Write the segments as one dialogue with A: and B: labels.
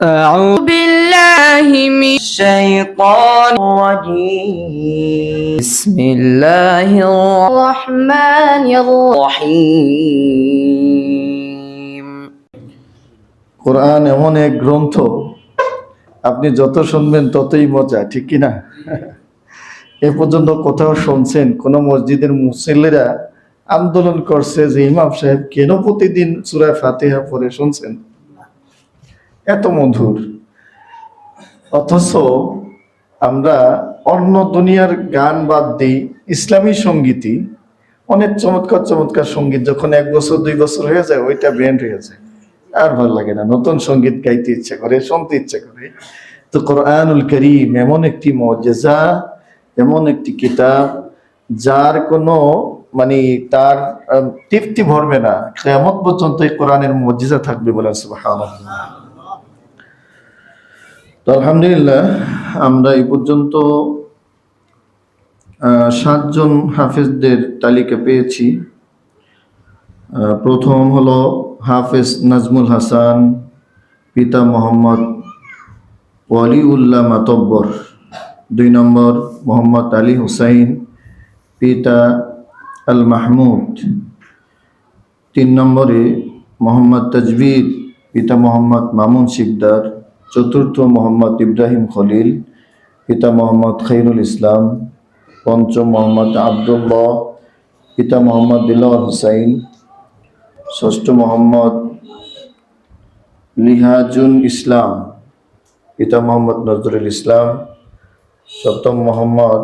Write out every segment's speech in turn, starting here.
A: أعوذ بالله من الشيطان الرجيم بسم الله الرحمن الرحيم
B: কোরআন এমন এক গ্রন্থ, আপনি যত শুনবেন ততই মজা, ঠিক কিনা? এ পর্যন্ত কোথাও শুনছেন কোন মসজিদের মুসল্লিরা আন্দোলন করছে যে ইমাম সাহেব কেন প্রতিদিন সূরা ফাতিহা পড়ে? শুনছেন? এত মধুর। অথচ আমরা অন্য দুনিয়ার গান বাদ দিই, ইসলামী সঙ্গীতই অনেক চমৎকার চমৎকার সঙ্গীত যখন 1 বছর 2 বছর হয়ে যায় ওইটা ব্যান্ড হয়ে যায়, আর ভালো লাগে না, নতুন সঙ্গীত গাইতে ইচ্ছে করে, শুনতে ইচ্ছে করে। তো কোরআনুল কারীম এমন একটি মুজিজা, এমন একটি কিতাব যার কোনো তার তৃপ্তি ভরবে না, কিয়ামত পর্যন্ত এই কোরআনের মুজিজা থাকবে বলে সুবহানাল্লাহ। তো আলহামদুলিল্লাহ, আমরা এই পর্যন্ত 7 জন হাফেজদের তালিকা পেয়েছি। প্রথম হলো হাফেজ নাজমুল হাসান, পিতা মোহাম্মদ ওয়ালিউল্লাহ মাতব্বর। 2 নম্বর মোহাম্মদ আলী হুসাইন, পিতা আল মাহমুদ। 3 নম্বরে মোহাম্মদ তাজবিদ, পিতা মোহাম্মদ মামুন শিকদার। 4র্থ মোহাম্মদ ইব্রাহিম খলিল, পিতা মোহাম্মদ খৈরুল ইসলাম। 5ম মোহাম্মদ আবদুল্লাহ, পিতা মোহাম্মদ দিলওয়ার হুসাইন। 6ষ্ঠ মোহাম্মদ লিহাজুল ইসলাম, পিতা মোহাম্মদ নজরুল ইসলাম। 7ম মোহাম্মদ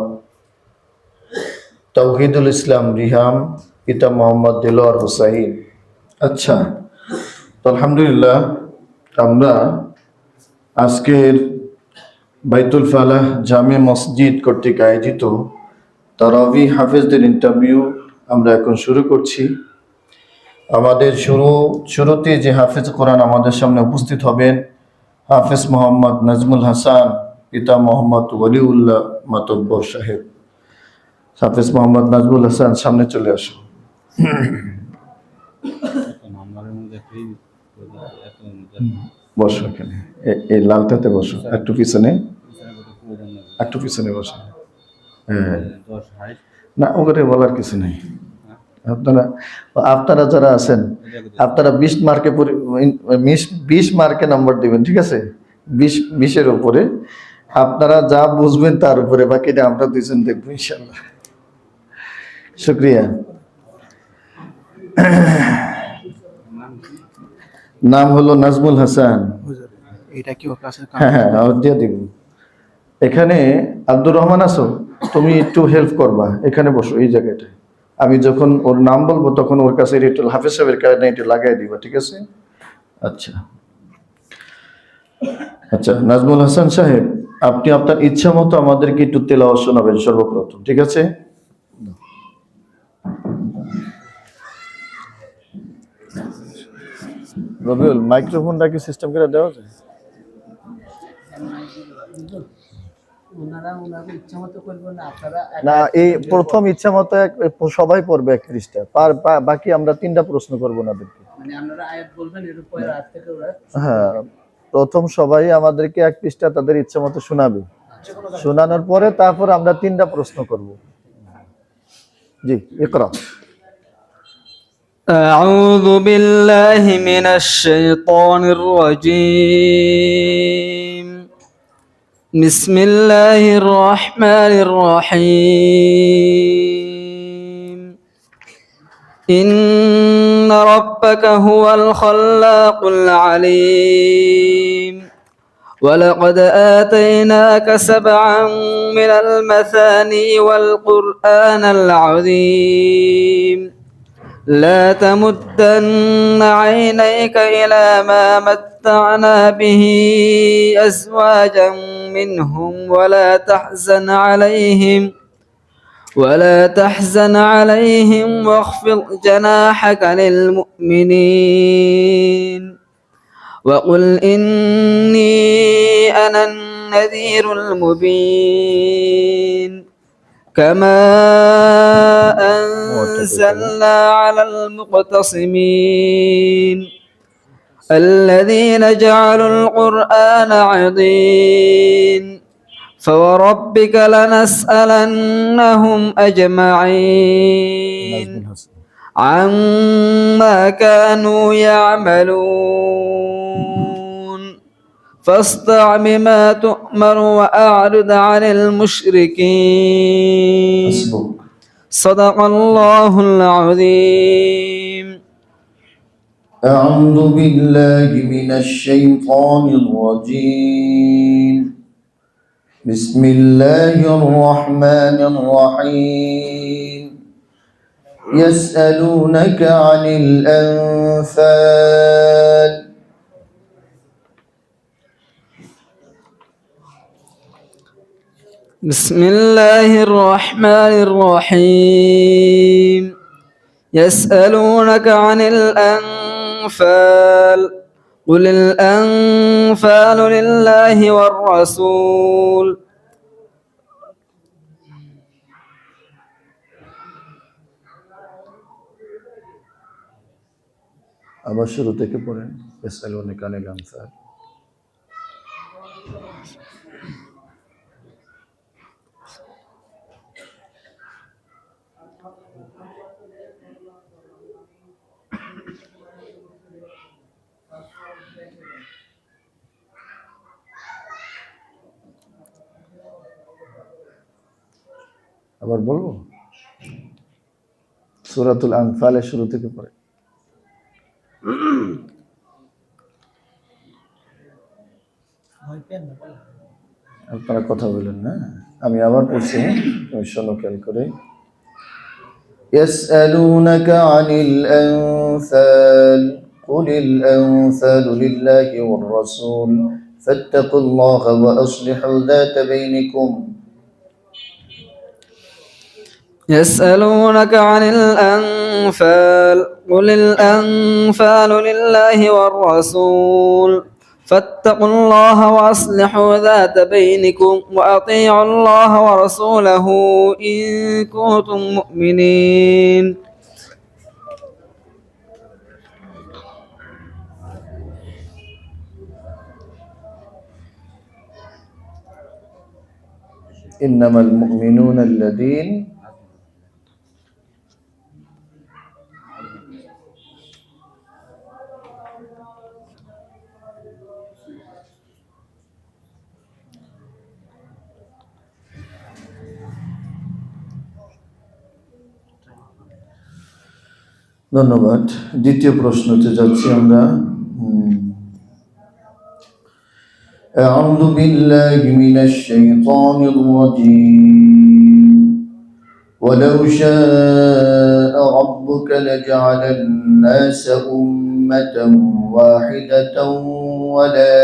B: তৌহিদুল ইসলাম রিহাম, পিতা মোহাম্মদ দিলওয়ার হুসাইন। আচ্ছা, তো আলহামদুলিল্লাহ, আমরা আজকের বাইতুল ফালাহ জামে মসজিদ কর্তৃক আয়োজিত তারাবি হাফেজদের ইন্টারভিউ আমরা এখন শুরু করছি। আমাদের শুরুতে যে হাফেজ কোরআন আমাদের সামনে উপস্থিত হবেন, হাফেজ মোহাম্মদ নাজমুল হাসান, পিতা মোহাম্মদ ওয়ালিউল্লাহ মাতব্বর সাহেব। হাফেজ মোহাম্মদ নাজমুল হাসান, সামনে চলে আসো। বসো এখানে, এই লালটাতে বসো, একটু পিছনে বসো। হ্যাঁ, না ওখানে বলার কিছু নেই। আপনারা যারা আছেন, আপনারা 20 মার্কে নাম্বার দিবেন, ঠিক আছে? 20-এর উপরে আপনারা যা বুঝবেন তার উপরে, বাকিটা আমরা 2 জন দেখবো ইনশাল্লাহ। শুক্রিয়া। নাম হলো নাজমুল হাসান। হ্যাঁ, দিয়ে দিব। এখানে আব্দুর রহমান আছো, তুমি একটু হেল্প করবা, এখানে বসো এই জায়গাটা। আমি যখন ওর নাম বলবো তখন ওর কাছে একটু হাফেজ সাহেবের কাছে একটু লাগাই দিবা, ঠিক আছে? আচ্ছা আচ্ছা, নাজমুল হাসান সাহেব, আপনি আপনার ইচ্ছা মতো আমাদেরকে একটু তেলাওয়াত শোনাবেন সর্বপ্রথম, ঠিক আছে? রবিউল, মাইক্রোফোনটা কি সিস্টেম করে দেওয়া যায়? না, এই প্রথম ইচ্ছা মতো সবাই পড়বে 1 পৃষ্ঠা, বাকি আমরা 3টা প্রশ্ন করবো ওনাদেরকে। হ্যাঁ, প্রথম সবাই আমাদেরকে 1 পৃষ্ঠা তাদের ইচ্ছা মতো শোনাবে, শোনানোর পরে তারপর আমরা 3টা প্রশ্ন করব। জি, ইকরা।
A: أعوذ بالله من الشيطان الرجيم بسم الله الرحمن الرحيم إن ربك هو الخلاق العليم ولقد آتيناك 7 من المثاني والقرآن العظيم لا تمدن عينيك إلى ما متعنا به أزواجا منهم ولا تحزن عليهم واخفض جناحك للمؤمنين وقل إني أنا النذير المبين كما أنزلنا على المقتصمين الذين جعلوا القرآن عضين فوربك لنسألنهم أجمعين عما كانوا يعملون فاصدع بما تؤمر وأعرض عن المشركين
B: حسبك.
A: صدق الله العظيم.
B: أعوذ بالله من الشيطان الرجيم. بسم الله الرحمن الرحيم. يسألونك عن الأنفال.
A: بسم الله الرحمن الرحيم. يسألونك عن الأنفال قل الأنفال لله والرسول
B: আবার শুরু থেকে পড়েন। يسألونك عن الأنفال. আবার বলবো সূরাতুল আনফালের শুরু থেকে পড়ে। আপনারা কথা বলেন না, আমি আবার পড়ছি, তুমি শোনো খেয়াল করে। يسألونك عن الأنفال قل الأنفال لله والرسول فاتقوا الله وأصلحوا ذات بينكم.
A: يسألونك عن الأنفال قل الأنفال لله والرسول فاتقوا الله وأصلحوا ذات بينكم وأطيعوا الله ورسوله إن كنتم مؤمنين.
B: إنما المؤمنون الذين ধন্যবাদ। দ্বিতীয় প্রশ্নতে যাচ্ছি আমরা। أعوذ بالله من الشيطان الرجيم. ولو شاء ربك لجعل الناس أمة واحدة ولا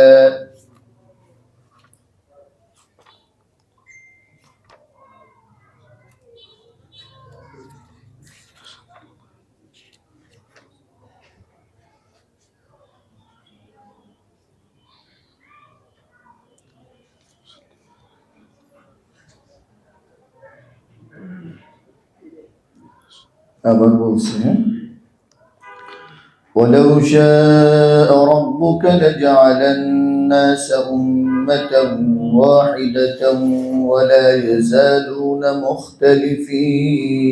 B: আবার বলছি, ولو شاء ربك لجعل الناس أمة واحدة ولا يزالون مختلفين.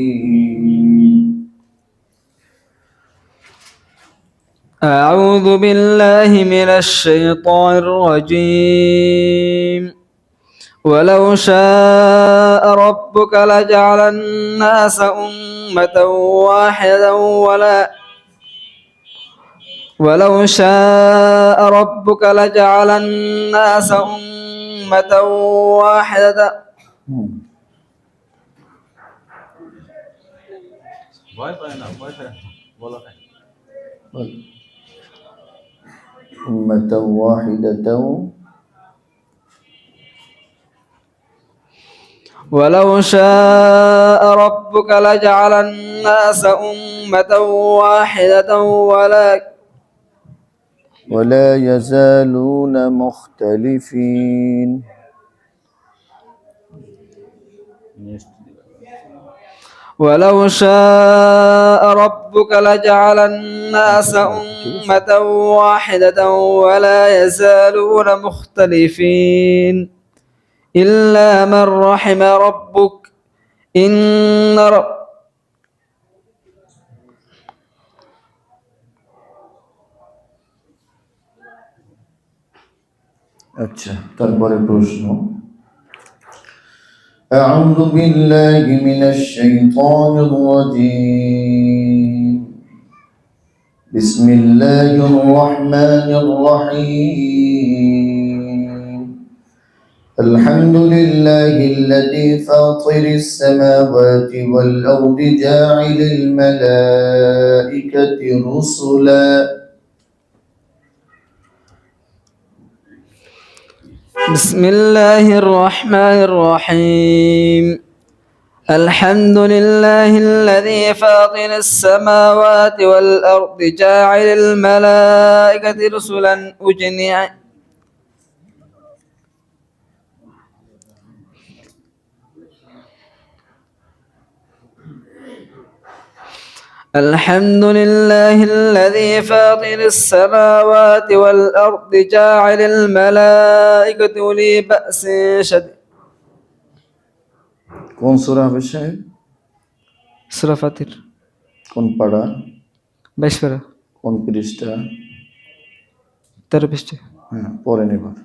A: أعوذ بالله من الشيطان الرجيم. ولو شاء ربك لجعل الناس أمة واحدة ولو شاء ربك لجعل الناس أمة واحدة
B: أمة واحدة
A: ولو شاء ربك لجعل الناس أمة واحدة
B: ولا يزالون مختلفين.
A: ولو شاء ربك لجعل الناس أمة واحدة ولا يزالون مختلفين إلا من رحم ربك إن
B: আচ্ছা, তারপরে প্রশ্ন। أعوذ بالله من الشيطان الرجيم بسم الله الرحمن الرحيم الحمد لله الذي فاطر السماوات والأرض جاعل الملائكة رسلا.
A: بسم الله الرحمن الرحيم الحمد لله الذي فاطر السماوات والأرض جاعل الملائكة رسلا الحمد لله الذي فاطر السماوات والأرض جاعل الملائكة أولي بأس شديد.
B: কোন সূরা হবে সাহেব?
A: সূরা ফাতির।
B: কোন পারা?
A: 22 পারা।
B: কোন পৃষ্ঠা?
A: 13 পৃষ্ঠা।
B: হ্যাঁ, পড়েন এবার।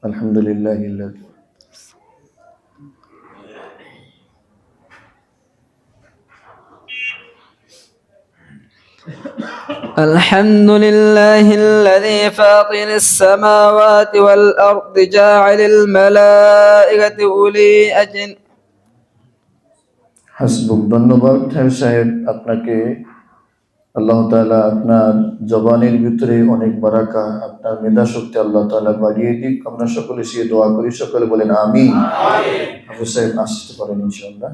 B: আলহামদুলিল্লাহিল্লাযী
A: الحمد لله الذي فاطر السماوات والأرض جاعل الملائكة أولي أجنحة.
B: হাসবুক। ধন্যবাদ সাহেব আপনাকে। আল্লাহ তাআলা আপনার জবানের ভিতরে অনেক বারাকা, আপনার মেধা শক্তি আল্লাহ তাআলা বাড়িয়ে দিক। আমরা সকলে সে দোয়া করি, সকলে বলেন আমিন। আবু সাহেব আসতে পারেন ইনশাআল্লাহ।